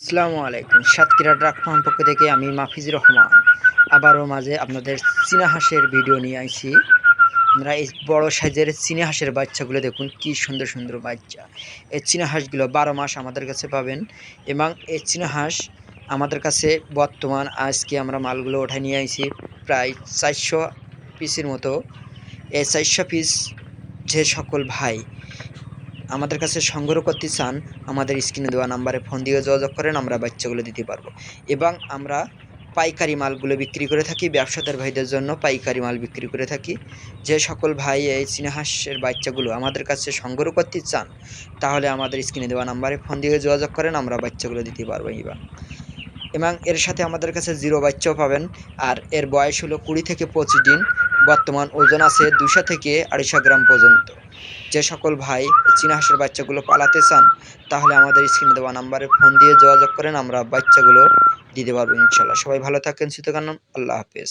আসসালামু আলাইকুম। Satkhira truck farm পক্ষ থেকে আমি মাহফিজুর রহমান আবারও মাঝে আপনাদের চীনা হাঁসের ভিডিও নিয়ে আইছি। আপনারা এই বড় সাইজের চীনা হাঁসের বাচ্চাগুলো দেখুন, কি সুন্দর সুন্দর বাচ্চা। এই চীনা হাঁসগুলো 12 মাস আমাদের কাছে পাবেন এবং এই চীনা হাঁস আমাদের কাছে বর্তমান আজকে আমরা মালগুলো ওঠায় নিয়ে আইছি প্রায় 400 পিসের মতো। এই 400 পিস যে সকল ভাই আমাদের কাছে সংগ্রহ করতে চান, আমাদের স্ক্রিনে দেওয়া নাম্বারে ফোন দিয়ে যোগাযোগ করেন, আমরা বাচ্চাগুলো দিতে পারবো। এবং আমরা পাইকারি মালগুলো বিক্রি করে থাকি, ব্যবসাদার ভাইদের জন্য পাইকারি মাল বিক্রি করে থাকি। যে সকল ভাই এই চীনা হাঁসের বাচ্চাগুলো আমাদের কাছে সংগ্রহ করতে চান, তাহলে আমাদের স্ক্রিনে দেওয়া নাম্বারে ফোন দিয়ে যোগাযোগ করেন, আমরা বাচ্চাগুলো দিতে পারবো। এবং এর সাথে আমাদের কাছে জিরো বাচ্চাও পাবেন। আর এর বয়স হলো 20 থেকে 25 দিন। বর্তমান ওজন আছে 200 থেকে 250 গ্রাম পর্যন্ত। যে সকল ভাই চীনা হাঁসের বাচ্চাগুলো পালাতে চান, তাহলে আমাদের স্ক্রিনে দেওয়া নাম্বারে ফোন দিয়ে যোগাযোগ করেন, আমরা বাচ্চাগুলো দিতে পারবো ইনশাল্লাহ। সবাই ভালো থাকেন, সুস্থ থাকেন। আল্লাহ হাফেজ।